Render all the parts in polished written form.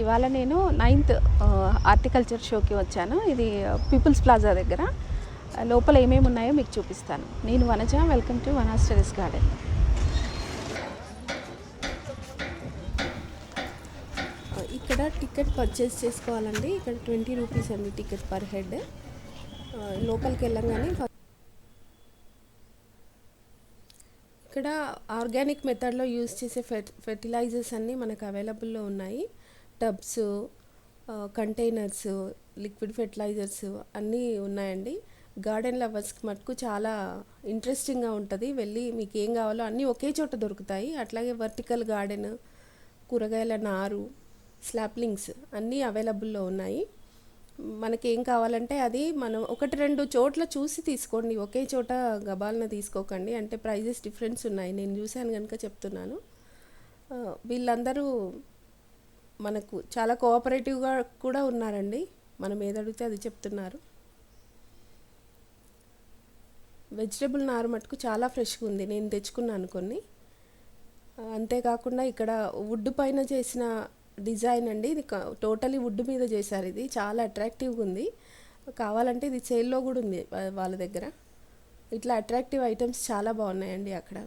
ఇవాళ నేను 9th horticulture షోకి వచ్చాను. ఇది పీపుల్స్ ప్లాజా దగ్గర. లోపల ఏమేమి ఉన్నాయో మీకు చూపిస్తాను. నేను Vanaja, welcome to Vana's terrace garden. ఇక్కడ టికెట్ పర్చేస్ చేసుకోవాలండి. ఇక్కడ 20 రూపీస్ అండి టికెట్ పర్ హెడ్. లోపలికి వెళ్ళంగానే ఇక్కడ ఆర్గానిక్ మెథడ్లో యూజ్ చేసే ఫెర్టిలైజర్స్ అన్నీ మనకు అవైలబుల్లో ఉన్నాయి. టబ్స్, కంటైనర్స్, లిక్విడ్ ఫెర్టిలైజర్స్ అన్నీ ఉన్నాయండి. గార్డెన్ లవర్స్కి మటుకు చాలా ఇంట్రెస్టింగ్గా ఉంటుంది. వెళ్ళి మీకు ఏం కావాలో అన్నీ ఒకే చోట దొరుకుతాయి. అట్లాగే వర్టికల్ గార్డెన్, కూరగాయల నారు, స్లాప్లింగ్స్ అన్నీ అవైలబుల్లో ఉన్నాయి. మనకి ఏం కావాలంటే అది మనం 1-2 చోట్ల చూసి తీసుకోండి. ఒకే చోట గబాలన తీసుకోకండి. అంటే ప్రైజెస్ డిఫరెన్స్ ఉన్నాయి. నేను చూశాను కనుక చెప్తున్నాను. వీళ్ళందరూ మనకు చాలా కోఆపరేటివ్గా కూడా ఉన్నారండి. మనం ఏది అడిగితే అది చెప్తున్నారు. వెజిటబుల్ నారు మటుకు చాలా ఫ్రెష్గా ఉంది. నేను తెచ్చుకున్నాను కొన్ని. అంతేకాకుండా ఇక్కడ వుడ్ పైన చేసిన డిజైన్ అండి. ఇది టోటలీ వుడ్ మీద చేశారు. ఇది చాలా అట్రాక్టివ్గా ఉంది. కావాలంటే ఇది సేల్లో కూడా ఉంది వాళ్ళ దగ్గర. ఇట్లా అట్రాక్టివ్ ఐటమ్స్ చాలా బాగున్నాయండి అక్కడ.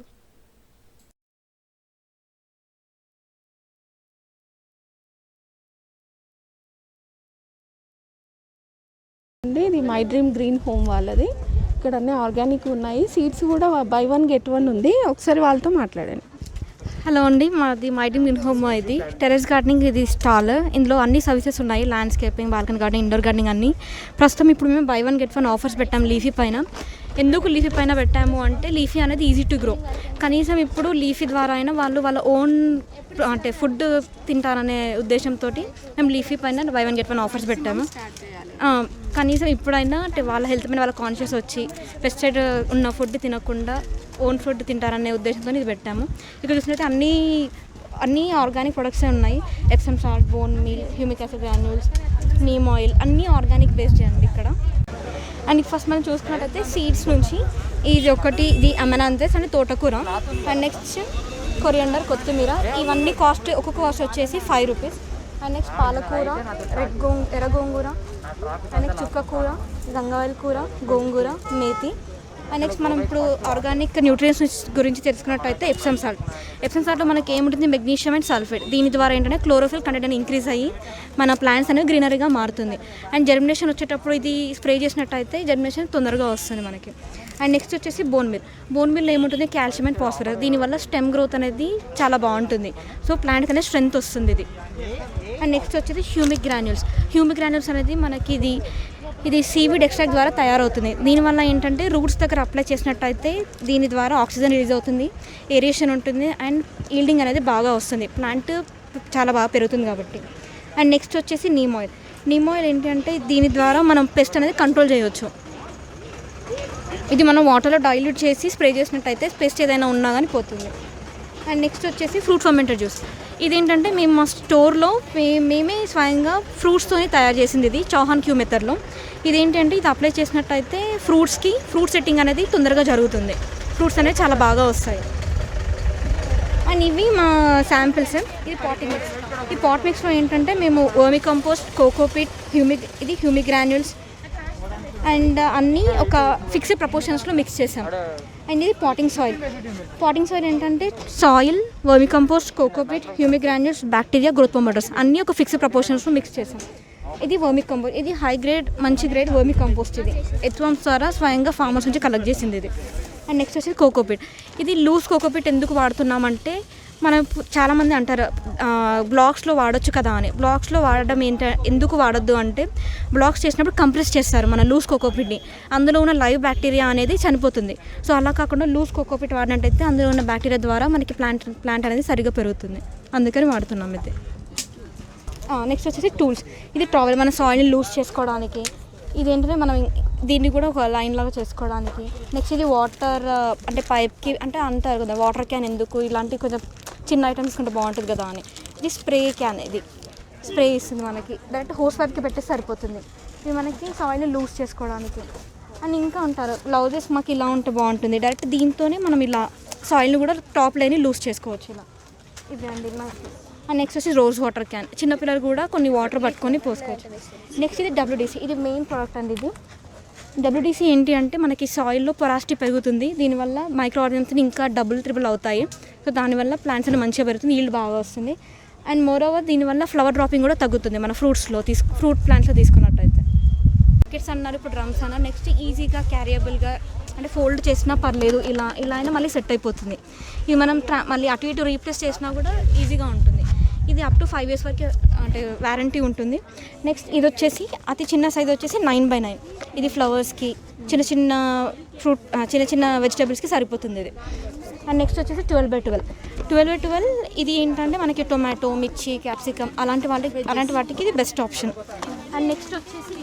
అండి ఇది మై డ్రీమ్ గ్రీన్ హోమ్ వాళ్ళది. ఇక్కడ అన్నీ ఆర్గానిక్ ఉన్నాయి. సీడ్స్ కూడా బై 1 get 1 ఉంది. ఒకసారి వాళ్ళతో మాట్లాడండి. హలో అండి, మాది మై డ్రీమ్ గ్రీన్ హోమ్. ఇది టెర్రస్ గార్డెనింగ్, ఇది స్టాల్. ఇందులో అన్ని సర్వీసెస్ ఉన్నాయి. Landscaping, balcony gardening, indoor gardening అన్ని. ప్రస్తుతం ఇప్పుడు మేము బై 1 get 1 ఆఫర్స్ పెట్టాము లీఫీ పైన. ఎందుకు లీఫీ పైన పెట్టాము అంటే లీఫీ అనేది ఈజీ టు గ్రో. కనీసం ఇప్పుడు లీఫీ ద్వారా అయినా వాళ్ళు వాళ్ళ ఓన్ అంటే ఫుడ్ తింటారనే ఉద్దేశంతో మేము లీఫీ పైన బై 1 get 1 ఆఫర్స్ పెట్టాము. కనీసం ఇప్పుడైనా అంటే వాళ్ళ హెల్త్ మీద వాళ్ళ కాన్షియస్ వచ్చి పెస్టిసైడ్ ఉన్న ఫుడ్ తినకుండా ఓన్ ఫుడ్ తింటారనే ఉద్దేశంతో ఇది పెట్టాము. ఇక్కడ చూసినట్టు అన్నీ ఆర్గానిక్ ప్రొడక్ట్సే ఉన్నాయి. Epsom salt, bone meal, humic acid granules, neem oil అన్నీ ఆర్గానిక్ బేస్డ్ అండి ఇక్కడ. అండ్ ఫస్ట్ మనం చూసుకున్నట్టయితే సీడ్స్ నుంచి ఇది అమెనాంతస్ అంటే తోటకూర, అండ్ నెక్స్ట్ కొరియండర్, కొత్తిమీర. ఇవన్నీ ఒక్కొక్క కాస్ట్ వచ్చేసి 5 రూపీస్. అండ్ నెక్స్ట్ పాలకూర, ఎర్ర గోంగూర, అండ్ నెక్స్ట్ చుక్కకూర, గంగావాయిల్ కూర, గోంగూర, మేతి. అండ్ నెక్స్ట్ మనం ఇప్పుడు ఆర్గానిక్ న్యూట్రియన్స్ గురించి తెలుసుకున్నట్టయితే ఎప్సమ్ సాల్ట్లో మనకి ఏముంటుంది, మెగ్నీషియం అండ్ సల్ఫేట్. దీని ద్వారా ఏంటంటే క్లోరోఫిల్ కంటెంట్ ఇంక్రీజ్ అయ్యి మన ప్లాంట్స్ అనేవి గ్రీనరీగా మారుతుంది. అండ్ జర్మినేషన్ వచ్చేటప్పుడు ఇది స్ప్రే చేసినట్టయితే జర్మినేషన్ తొందరగా వస్తుంది మనకి. అండ్ నెక్స్ట్ వచ్చేసి బోన్ మిల్ ఏముంటుంది, కాల్షియం అండ్ ఫాస్ఫరస్. దీనివల్ల స్టెమ్ గ్రోత్ అనేది చాలా బాగుంటుంది. సో ప్లాంట్కి అనేది స్ట్రెంత్ వస్తుంది ఇది. అండ్ నెక్స్ట్ వచ్చేసి హ్యూమిక్ గ్రాన్యూల్స్ అనేది మనకి ఇది సీవీడ్ ఎక్స్ట్రాక్ట్ ద్వారా తయారవుతుంది. దీనివల్ల ఏంటంటే రూట్స్ దగ్గర అప్లై చేసినట్టయితే దీని ద్వారా ఆక్సిజన్ రిలీజ్ అవుతుంది, ఏరియేషన్ ఉంటుంది, అండ్ ఈల్డింగ్ అనేది బాగా వస్తుంది. ప్లాంట్ చాలా బాగా పెరుగుతుంది కాబట్టి. అండ్ నెక్స్ట్ వచ్చేసి నీమ్ ఆయిల్ ఏంటంటే దీని ద్వారా మనం పెస్ట్ అనేది కంట్రోల్ చేయవచ్చు. ఇది మనం వాటర్లో డైల్యూట్ చేసి స్ప్రే చేసినట్టయితే పెస్ట్ ఏదైనా ఉన్నా కానీ పోతుంది. అండ్ నెక్స్ట్ వచ్చేసి ఫ్రూట్ ఫర్మెంటెడ్ జ్యూస్. ఇదేంటంటే మేము మా స్టోర్లో మేమే స్వయంగా ఫ్రూట్స్తో తయారు చేసింది. ఇది చౌహాన్ క్యూ మెథడ్లో. ఇదేంటంటే ఇది అప్లై చేసినట్టయితే ఫ్రూట్ సెట్టింగ్ అనేది తొందరగా జరుగుతుంది. ఫ్రూట్స్ అనేవి చాలా బాగా వస్తాయి. అండ్ ఇవి మా శాంపిల్స్. ఇది పాట్ మిక్స్లో ఏంటంటే మేము వర్మి compost, cocopeat, humic granules and అన్నీ ఒక ఫిక్స్డ్ ప్రపోర్షన్స్లో మిక్స్ చేసాం. అండ్ ఇది పాటింగ్ సాయిల్ ఏంటంటే సాయిల్, వర్మి compost, cocopeat, humic granules, bacteria, growth promoters అన్నీ ఒక ఫిక్స్డ్ ప్రపోర్షన్స్లో మిక్స్ చేసాం. ఇది వర్మి కంపోస్ట్. ఇది మంచి గ్రేడ్ వర్మి కంపోస్ట్. ఇది ఎత్వామ్స్ ద్వారా స్వయంగా ఫార్మర్స్ నుంచి కలెక్ట్ చేసింది ఇది. అండ్ నెక్స్ట్ వచ్చేసి కోకోపీట్. ఇది లూజ్ కోకోపీట్ ఎందుకు వాడుతున్నామంటే మనం చాలామంది అంటారు బ్లాక్స్లో వాడచ్చు కదా అని. బ్లాక్స్లో వాడడం ఎందుకు వాడద్దు అంటే బ్లాక్స్ చేసినప్పుడు కంప్రెస్ చేస్తారు మన లూజ్ కోకోపీట్ని. అందులో ఉన్న లైవ్ బ్యాక్టీరియా అనేది చనిపోతుంది. సో అలా కాకుండా లూజ్ కోకోపీట్ వాడినట్టయితే అందులో ఉన్న బ్యాక్టీరియా ద్వారా మనకి ప్లాంట్ అనేది సరిగ్గా పెరుగుతుంది. అందుకని వాడుతున్నాం ఇది. నెక్స్ట్ వచ్చేసి టూల్స్. ఇది ట్రావెల్, మన సాయిల్ని లూజ్ చేసుకోవడానికి. ఇదేంటంటే మనం దీన్ని కూడా ఒక లైన్ లాగా చేసుకోవడానికి. నెక్స్ట్ ఇది వాటర్ అంటే పైప్కి అంటే అంటారు కదా వాటర్ క్యాన్ ఎందుకు, ఇలాంటి కొంచెం చిన్న ఐటమ్స్ తీసుకుంటే బాగుంటుంది కదా అని. ఇది స్ప్రే క్యాన్. ఇది స్ప్రే ఇస్తుంది మనకి. డైరెక్ట్ హోస్ పైప్కి పెట్టేసి సరిపోతుంది. ఇది మనకి సాయిల్ని లూజ్ చేసుకోవడానికి. అండ్ ఇంకా ఉంటారు గ్లౌజెస్. మాకు ఇలా ఉంటే బాగుంటుంది. డైరెక్ట్ దీంతోనే మనం ఇలా సాయిల్ని కూడా టాప్ లైన్ లూజ్ చేసుకోవచ్చు ఇలా. ఇది అండి మనకి అండ్ నెక్స్ట్ వచ్చి రోజ్ వాటర్ క్యాన్, చిన్నపిల్లలు కూడా కొన్ని వాటర్ పట్టుకొని పోసుకోవచ్చు. నెక్స్ట్ ఇది WDC, ఇది మెయిన్ ప్రోడక్ట్ అండి. ఇది WDC ఏంటి అంటే మనకి సాయిల్లో పొరాసిటీ పెరుగుతుంది, దీనివల్ల మైక్రో ఆర్గానిజమ్స్ ఇంకా డబుల్ అవుతాయి. సో దానివల్ల ప్లాంట్స్ అనేది మంచిగా పెరుగుతుంది, ఈల్డ్ బాగా వస్తుంది. అండ్ మోర్ ఓవర్ దీనివల్ల ఫ్లవర్ డ్రాపింగ్ కూడా తగ్గుతుంది మన ఫ్రూట్ ప్లాంట్స్లో తీసుకున్నట్టయితే. బకెట్స్ అన్నారు, ఇప్పుడు డ్రమ్స్ అన్నారు. నెక్స్ట్ ఈజీగా క్యారియబుల్గా అంటే ఫోల్డ్ చేసినా పర్లేదు, ఇలా అయినా మళ్ళీ సెట్ అయిపోతుంది. ఇది మనం మళ్ళీ అటు ఇటు రీప్లేస్ చేసినా కూడా ఈజీగా ఉంటుంది. ఇది అప్ టు 5 years వరకు అంటే వారంటీ ఉంటుంది. నెక్స్ట్ ఇది వచ్చేసి అతి చిన్న సైజ్ వచ్చేసి 9x9. ఇది ఫ్లవర్స్కి, చిన్న చిన్న వెజిటేబుల్స్కి సరిపోతుంది ఇది. అండ్ నెక్స్ట్ వచ్చేసి 12x12. ఇది ఏంటంటే మనకి టొమాటో, మిర్చి, క్యాప్సికమ్ అలాంటి వాటికి ఇది బెస్ట్ ఆప్షన్. అండ్ నెక్స్ట్ వచ్చేసి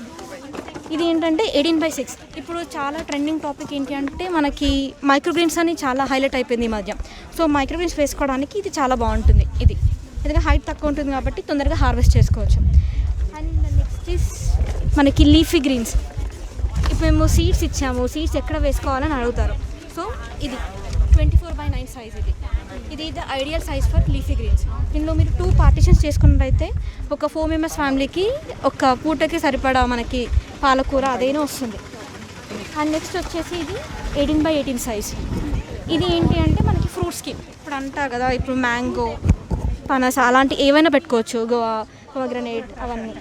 ఇది ఏంటంటే 18x6. ఇప్పుడు చాలా ట్రెండింగ్ టాపిక్ ఏంటి అంటే మనకి మైక్రోగ్రీన్స్ అని చాలా హైలైట్ అయిపోయింది ఈ మధ్య. సో మైక్రోగ్రీన్స్ వేసుకోవడానికి ఇది చాలా బాగుంటుంది. ఇది ఎందుకంటే హైట్ తక్కువ ఉంటుంది కాబట్టి తొందరగా హార్వెస్ట్ చేసుకోవచ్చు. అండ్ నెక్స్ట్ ఈస్ మనకి లీఫీ గ్రీన్స్. ఇప్పుడు మేము సీడ్స్ ఇచ్చాము, సీడ్స్ ఎక్కడ వేసుకోవాలని అడుగుతారు. సో ఇది 24x9 సైజ్. ఇది the ideal size for leafy greens. దీనిలో మీరు 2 పార్టీషన్స్ చేసుకున్నట్టయితే ఒక 4 members ఫ్యామిలీకి ఒక పూటకి సరిపడా మనకి పాలకూర అదైనా వస్తుంది. అండ్ నెక్స్ట్ వచ్చేసి ఇది 18x18 సైజ్. ఇది ఏంటి అంటే మనకి ఫ్రూట్స్కి ఇప్పుడు అంటారు కదా, ఇప్పుడు మ్యాంగో, పనస అలాంటి ఏవైనా పెట్టుకోవచ్చు, పోమగ్రనేట్ అవన్నీ.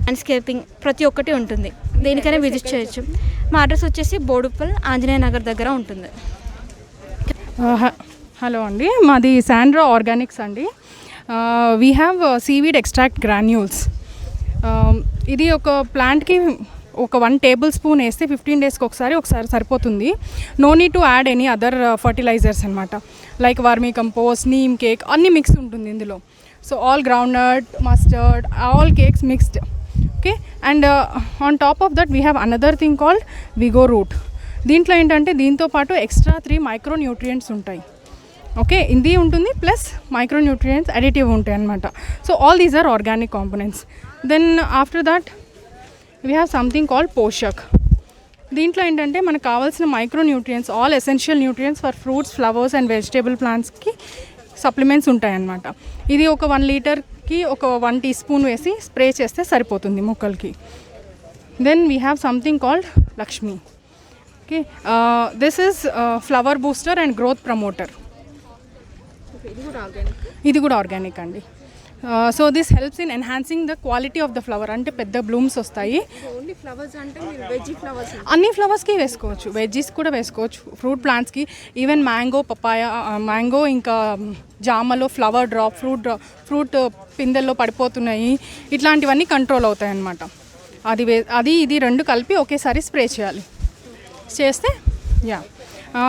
ల్యాండ్స్కేపింగ్ ప్రతి ఒక్కటి ఉంటుంది, దేనికైనా విజిట్ చేయొచ్చు. మా అడ్రస్ వచ్చేసి బోడుప్పల్, ఆంజనేయ నగర్ దగ్గర ఉంటుంది. హలో అండి, మాది శాండ్రా ఆర్గానిక్స్ అండి. We have seaweed extract granules. ఇది ఒక ప్లాంట్కి ఒక 1 tablespoon వేస్తే 15 daysకి ఒకసారి సరిపోతుంది. No need to add any other fertilisers అనమాట. Like vermicompost, neem cake అన్నీ మిక్స్ ఉంటుంది ఇందులో. So all groundnut, mustard, all cakes mixed. Okay. And on top of that we have another thing called Vigo root. దీంట్లో ఏంటంటే దీంతో పాటు extra 3 micronutrients ఉంటాయి. Okay, ఇది ఉంటుంది ప్లస్ మైక్రోన్యూట్రియంట్స్ అడిటివ్ ఉంటాయి అన్నమాట. So all these are organic components. Then after that we have something called Poshak. దీంట్లో ఏంటంటే మనకు కావాల్సిన micronutrients, all essential nutrients for fruits, flowers and vegetable ప్లాంట్స్కి సప్లిమెంట్స్ ఉంటాయన్నమాట. ఇది ఒక 1 లీటర్కి ఒక 1 teaspoon వేసి స్ప్రే చేస్తే సరిపోతుంది మొక్కలకి. Then we have something called Lakshmi. Okay, this is flower booster and growth promoter. ఇది కూడా ఆర్గానిక్ అండి. So this helps in enhancing the quality of the flower. అంటే పెద్ద బ్లూమ్స్ వస్తాయి. అన్ని ఫ్లవర్స్కి వేసుకోవచ్చు, వెజ్జీస్ కూడా వేసుకోవచ్చు, ఫ్రూట్ ప్లాంట్స్కి, ఈవెన్ మ్యాంగో, పపాయ, మ్యాంగో ఇంకా జామలో ఫ్లవర్ డ్రాప్, ఫ్రూట్ పిందెల్లో పడిపోతున్నాయి, ఇట్లాంటివన్నీ కంట్రోల్ అవుతాయి అన్నమాట. అది ఇది 2 కలిపి ఒకేసారి స్ప్రే చేయాలి. చేస్తే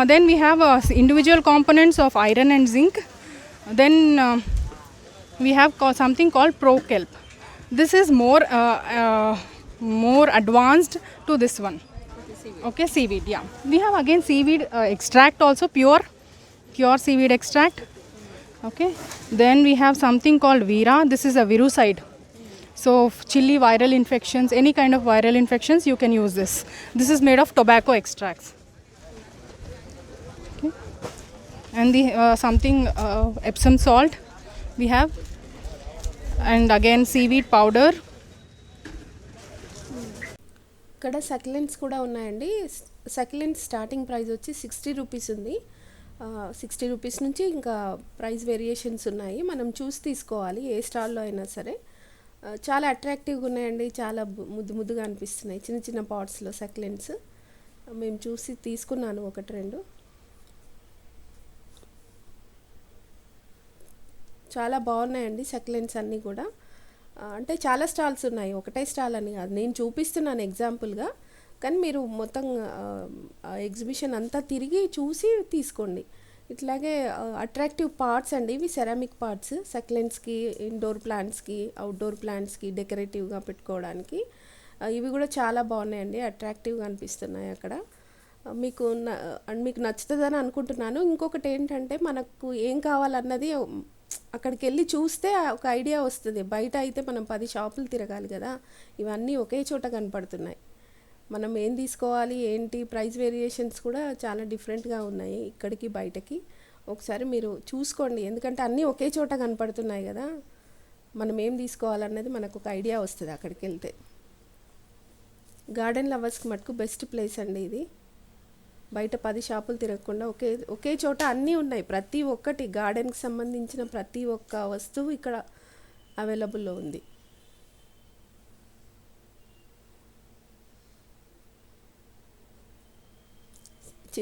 then we have individual components of iron and zinc. Then we have something called ProKelp. This is more advanced to this one. Okay, seaweed. Yeah, we have again seaweed extract also, pure seaweed extract. Okay, then we have something called Veera. This is a virucide. So chili, viral infections, any kind of viral infections, you can use this. This is made of tobacco extracts. Okay. And the something Epsom salt we have, and again seaweed powder. ఇక్కడ succulents కూడా ఉన్నాయండి. Succulents starting price వచ్చి 60 rupees ఉంది. 60 rupees నుంచి ఇంకా price variations ఉన్నాయి, మనం చూసి తీసుకోవాలి ఏ స్టాల్లో అయినా సరే. చాలా అట్రాక్టివ్గా ఉన్నాయండి, చాలా ముద్దుగా అనిపిస్తున్నాయి చిన్న చిన్న పాట్స్లో సక్యులెంట్స్. మేము చూసి తీసుకున్నాను 1-2. చాలా బాగున్నాయండి సక్యులెంట్స్ అన్నీ కూడా. అంటే చాలా స్టాల్స్ ఉన్నాయి, ఒకటే స్టాల్ అని కాదు, నేను చూపిస్తున్నాను ఎగ్జాంపుల్గా. కానీ మీరు మొత్తం ఎగ్జిబిషన్ అంతా తిరిగి చూసి తీసుకోండి. ఇట్లాగే అట్రాక్టివ్ పార్ట్స్ అండి ఇవి, సెరామిక్ పార్ట్స్ సక్యులెంట్స్కి, ఇండోర్ ప్లాంట్స్కి, అవుట్డోర్ ప్లాంట్స్కి డెకరేటివ్గా పెట్టుకోవడానికి. ఇవి కూడా చాలా బాగున్నాయండి, అట్రాక్టివ్గా అనిపిస్తున్నాయి అక్కడ. మీకు నచ్చుతుందని అనుకుంటున్నాను. ఇంకొకటి ఏంటంటే మనకు ఏం కావాలన్నది అక్కడికి వెళ్ళి చూస్తే ఒక ఐడియా వస్తుంది. బయట అయితే మనం 10 షాపులు తిరగాలి కదా, ఇవన్నీ ఒకే చోట కనపడుతున్నాయి. మనం ఏం తీసుకోవాలి ఏంటి, ప్రైస్ వేరియేషన్స్ కూడా చాలా డిఫరెంట్గా ఉన్నాయి ఇక్కడికి బయటకి. ఒకసారి మీరు చూసుకోండి, ఎందుకంటే అన్నీ ఒకే చోట కనపడుతున్నాయి కదా, మనం ఏం తీసుకోవాలన్నది మనకు ఒక ఐడియా వస్తుంది అక్కడికి వెళ్తే. గార్డెన్ లవర్స్కి మటుకు బెస్ట్ ప్లేస్ అండి ఇది. బయట 10 షాపులు తిరగకుండా ఒకే చోట అన్నీ ఉన్నాయి. ప్రతి ఒక్కటి గార్డెన్కి సంబంధించిన ప్రతి ఒక్క వస్తువు ఇక్కడ అవైలబుల్లో ఉంది.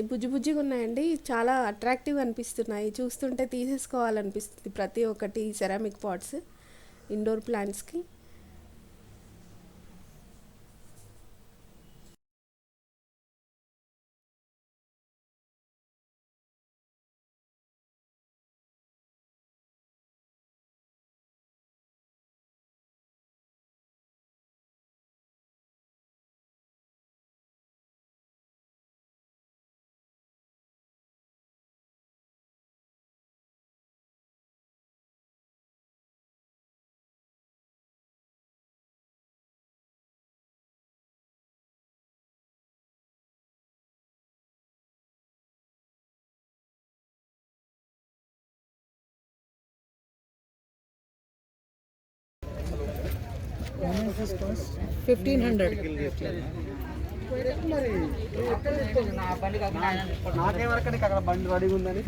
బుజ్జిగా ఉన్నాయండి, చాలా అట్రాక్టివ్గా అనిపిస్తున్నాయి. చూస్తుంటే తీసేసుకోవాలనిపిస్తుంది ప్రతి ఒక్కటి సెరామిక్ పాట్స్ ఇండోర్ ప్లాంట్స్కి. అక్కడ బండి రెడీగా ఉందని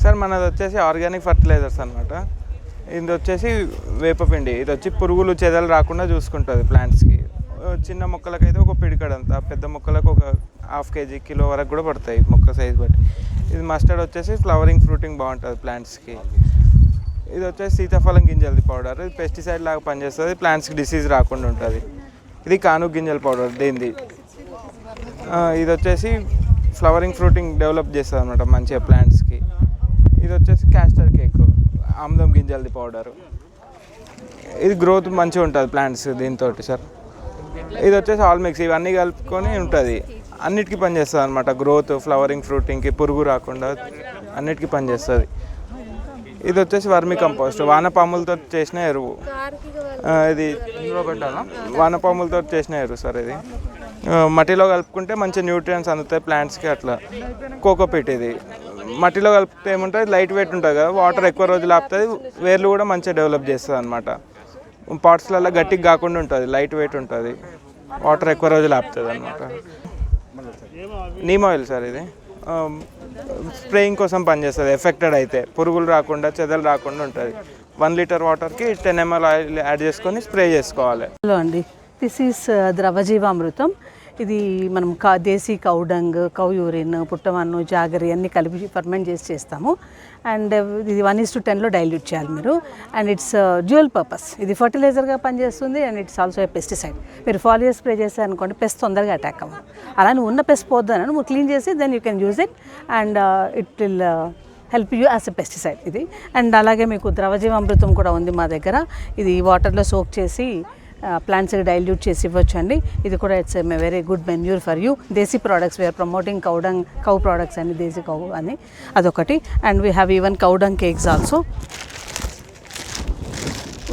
సార్ మనది వచ్చేసి ఆర్గానిక్ ఫర్టిలైజర్స్ అనమాట. ఇది వచ్చేసి వేపపిండి. ఇది వచ్చి పురుగులు చెదలు రాకుండా చూసుకుంటుంది ప్లాంట్స్కి. చిన్న మొక్కలకైతే ఒక పిడికడంతా, పెద్ద మొక్కలకు ఒక ½ kg కిలో వరకు కూడా పడతాయి మొక్క సైజ్ బట్టి. ఇది మస్టర్డ్ వచ్చేసి ఫ్లవరింగ్ ఫ్రూటింగ్ బాగుంటుంది ప్లాంట్స్కి. ఇది వచ్చేసి సీతాఫలం గింజలది పౌడర్. ఇది పెస్టిసైడ్ లాగా పనిచేస్తుంది, ప్లాంట్స్కి డిసీజ్ రాకుండా ఉంటుంది. ఇది కానుగ గింజల పౌడర్ దీనిది. ఇది వచ్చేసి ఫ్లవరింగ్ ఫ్రూటింగ్ డెవలప్ చేస్తుంది అనమాట మంచిగా ప్లాంట్స్కి. ఇది వచ్చేసి క్యాస్టర్ కేక్, ఆముదం గింజలది పౌడరు. ఇది గ్రోత్ మంచిగా ఉంటుంది ప్లాంట్స్ దీంతో సార్. ఇది వచ్చేసి ఆల్ మిక్స్, ఇవన్నీ కలుపుకొని ఉంటుంది, అన్నిటికీ పనిచేస్తుంది అనమాట. గ్రోత్, ఫ్లవరింగ్ ఫ్రూటింగ్కి, పురుగు రాకుండా అన్నిటికీ పనిచేస్తుంది. ఇది వచ్చేసి వర్మి కంపోస్ట్, వానపాములతో చేసిన ఎరువు. ఇది వానపాములతో చేసిన ఎరువు సార్. ఇది మట్టిలో కలుపుకుంటే మంచి న్యూట్రియంట్స్ అందుతాయి ప్లాంట్స్కి. అట్లా కోకోపీట్, ఇది మట్టిలో కలిపితే ఏముంటుంది, లైట్ వెయిట్ ఉంటుంది కదా, వాటర్ ఎక్కువ రోజులు ఆపుతుంది, వేర్లు కూడా మంచిగా డెవలప్ చేస్తుంది అనమాట. పాట్స్లలో గట్టిగా కాకుండా ఉంటుంది, లైట్ వెయిట్ ఉంటుంది, వాటర్ ఎక్కువ రోజులు ఆపుతుంది అనమాట. Neem oil sir. ఇది స్ప్రేయింగ్ కోసం పనిచేస్తుంది. ఎఫెక్టెడ్ అయితే పురుగులు రాకుండా, చెదలు రాకుండా ఉంటుంది. 1 లీటర్ వాటర్కి 10 ml ఆయిల్ యాడ్ చేసుకొని స్ప్రే చేసుకోవాలి. హలో అండి, దిస్ ఈస్ ద్రవజీవామృతం. ఇది మనం desi cow dung, cow urine, పుట్టమన్ను, జాగరి అన్నీ కలిపి ఫర్మెంట్ చేసి చేస్తాము. అండ్ ఇది 1:10లో డైల్యూట్ చేయాలి మీరు. And it's dual purpose. ఇది ఫర్టిలైజర్గా పనిచేస్తుంది and it's also a pesticide. మీరు ఫాలియర్ స్ప్రే చేశారనుకోండి, పెస్ట్ తొందరగా అటాక్ అవ్వదు. అలా నువ్వు ఉన్న పెస్ట్ పోద్దని నువ్వు క్లీన్ చేసి then you can use it and it will help you as a pesticide ఇది. అండ్ అలాగే మీకు ద్రవజీవామృతం కూడా ఉంది మా దగ్గర. ఇది వాటర్లో సోక్ చేసి ప్లాంట్స్కి డైల్యూట్ చేసి ఇవ్వచ్చు అండి. ఇది కూడా it's very good manure for you. Desi products we are promoting cow products అని, దేశీ కౌ అని అదొకటి. And we have even cow dung cakes also.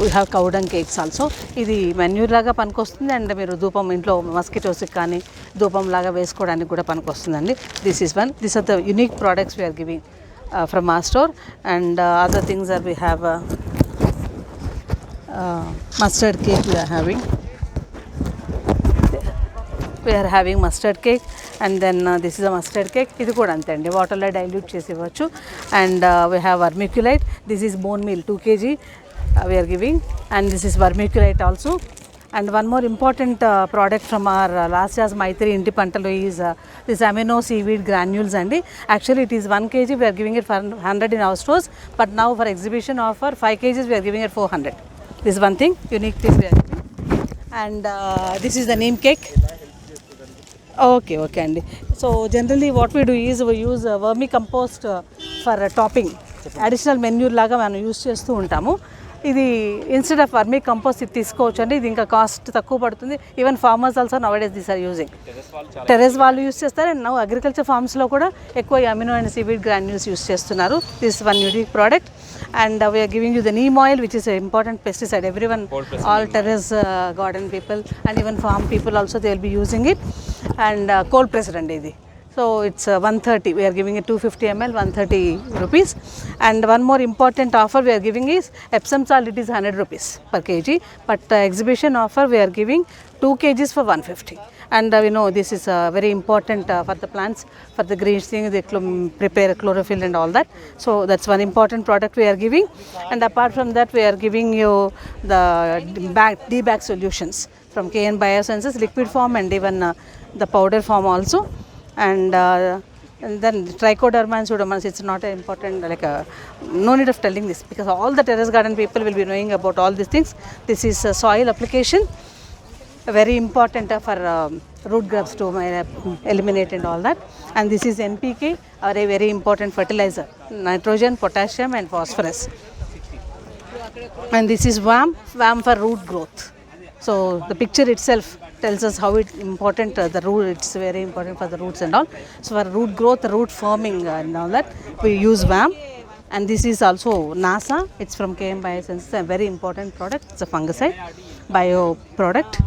We have cow dung cakes also. ఇది మెన్యూర్ లాగా పనికొస్తుంది అండ్ మీరు ధూపం ఇంట్లో మస్కిటోస్కి కానీ ధూపం లాగా వేసుకోవడానికి కూడా పనికొస్తుందండి. This is one. This are the unique products we're giving from our store. And other things that we have mustard cake we are having mustard cake. And then this is a mustard cake. ఇది కూడా అంతే అండి, వాటర్లో dilute చేసి ఇవ్వచ్చు. And we have vermiculite. This is bone meal 2 kg we are giving, and this is vermiculite also. And one more important product from our last year's Maitri Inti Pantalu is this amino seaweed granules andi. Actually it is 1 kg, we are giving it for 100 in our stores, but now for exhibition offer 5 kgs we are giving it 400. This is one thing, unique thing we are giving. And this is the neem cake. Okay andi. So generally what we do is we use vermicompost for topping, additional manure లాగా మనం use చేస్తూ ఉంటాము. ఇది instead of vermi compost ఇది తీసుకోవచ్చు అండి. ఇది ఇంకా కాస్ట్ తక్కువ పడుతుంది. Even farmers also nowadays these are using. Terrace వాళ్ళు యూస్ చేస్తారు అండ్ నవ్ అగ్రికల్చర్ ఫార్మ్స్లో కూడా ఎక్కువ amino and seaweed granules use చేస్తున్నారు. This one unique product. And we're giving you the neem oil which is important pesticide. Every one, all terrace garden people and even farm people also they will be using it. And cold pressed అండి ఇది. So it's 130. We are giving it 250 ml, 130 rupees. And one more important offer we are giving is Epsom salt. It is 100 rupees per kg. But exhibition offer we are giving 2 kgs for 150. And we know this is very important for the plants, for the green thing. They prepare chlorophyll and all that. So that's one important product we are giving. And apart from that, we are giving you the D-bag solutions from KN Biosciences, liquid form and even the powder form also. And then trichoderma and pseudomonas, it's not an important, like no need of telling this because all the terrace garden people will be knowing about all these things. This is soil application, very important for root grubs to eliminate and all that. And this is NPK, a very important fertilizer, nitrogen, potassium and phosphorus. And this is VAM for root growth. So the picture itself tells us how important the root, it's very important for the roots and all. So for root growth, root forming and all that, we use VAM. And this is also NASA, it's from KM Biosciences, a very important product. It's a fungicide, bio product.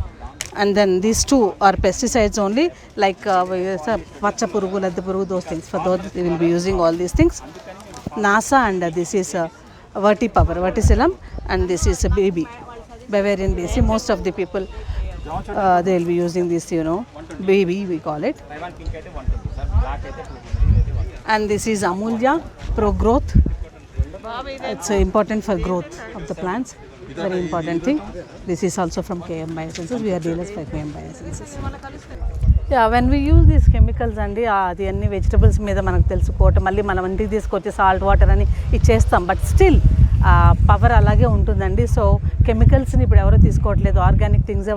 And then these two are pesticides only, like pacha purugu, ladda purugu, those things. For those we will be using all these things. NASA, and this is Vertipower, Verticillium, and this is a baby, Bavarian BC. Most of the people they will be using this, baby we call it. And this is Amulya Pro Growth. It's important for growth of the plants, very important thing. This is also from KM Biosciences. We are dealers for KM Biosciences. Yeah, when we use these chemicals అండి, అది అన్ని vegetables మీద మనకు తెలుసుకోవటం, మళ్ళీ మనం ఇంటికి తీసుకొచ్చి సాల్ట్ వాటర్ అని ఇచ్చేస్తాం, బట్ స్టిల్ పవర్ అలాగే ఉంటుందండి. సో కెమికల్స్ని ఇప్పుడు ఎవరో తీసుకోవట్లేదు, ఆర్గానిక్ థింగ్సే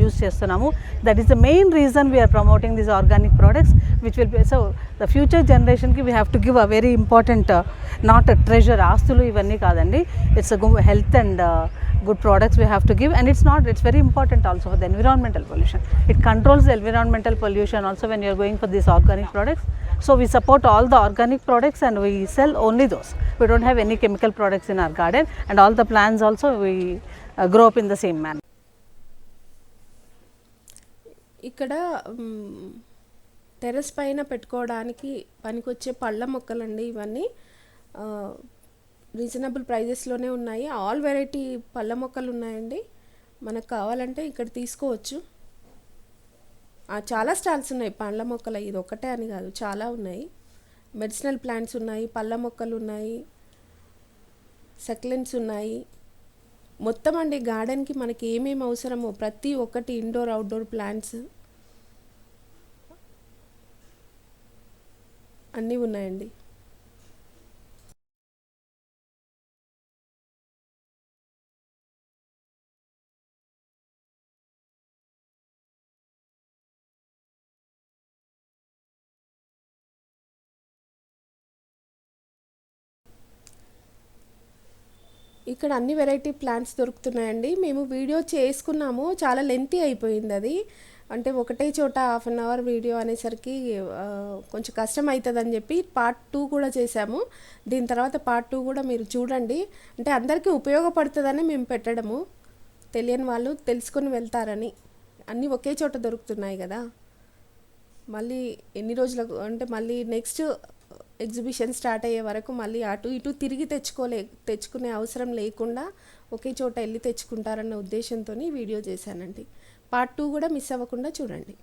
యూస్ చేస్తున్నాము. That is the main reason we are promoting these organic products which will be. So the future జనరేషన్కి we have to give a very important, not treasure, ఆస్తులు ఇవన్నీ కాదండి. It's health and good products we have to give. And it's very important also for the environmental pollution. It controls the environmental pollution also when you are going for these organic products. So we support all the organic products and we sell only those. We don't have any chemical products in our garden, and all the plants also we grow up in the same manner. ఇక్కడ terrace పైన పెట్టుకోవడానికి పనికొచ్చే పళ్ళ మొక్కలండి ఇవన్నీ. Reasonable ప్రైజెస్లోనే ఉన్నాయి. All variety పళ్ళ మొక్కలు ఉన్నాయండి. మనకు కావాలంటే ఇక్కడ తీసుకోవచ్చు. చాలా స్టాల్స్ ఉన్నాయి పళ్ళ మొక్కలు, ఇది ఒకటే అని కాదు, చాలా ఉన్నాయి. మెడిసినల్ ప్లాంట్స్ ఉన్నాయి, పళ్ళ మొక్కలు ఉన్నాయి, సక్లెంట్స్ ఉన్నాయి. మొత్తం అండి గార్డెన్కి మనకి ఏమేమి అవసరమో ప్రతి ఒక్కటి, ఇండోర్ అవుట్డోర్ ప్లాంట్స్ అన్నీ ఉన్నాయండి. ఇక్కడ అన్ని వెరైటీ ప్లాంట్స్ దొరుకుతున్నాయండి. మేము వీడియో చేసుకున్నాము, చాలా లెంతీ అయిపోయింది అది. అంటే ఒకటే చోట హాఫ్ అన్ అవర్ వీడియో అనేసరికి కొంచెం కష్టం అవుతుందని చెప్పి పార్ట్ 2 కూడా చేశాము. దీని తర్వాత పార్ట్ 2 కూడా మీరు చూడండి. అంటే అందరికీ ఉపయోగపడుతుందని మేము పెట్టడము, తెలియని వాళ్ళు తెలుసుకొని వెళ్తారని. అన్నీ ఒకే చోట దొరుకుతున్నాయి కదా, మళ్ళీ ఎన్ని రోజులకు అంటే మళ్ళీ నెక్స్ట్ ఎగ్జిబిషన్ స్టార్ట్ అయ్యే వరకు మళ్ళీ అటు ఇటు తిరిగి తెచ్చుకునే అవసరం లేకుండా ఒకే చోట వెళ్ళి తెచ్చుకుంటారన్న ఉద్దేశంతో వీడియో చేశానండి. పార్ట్ 2 కూడా మిస్ అవ్వకుండా చూడండి.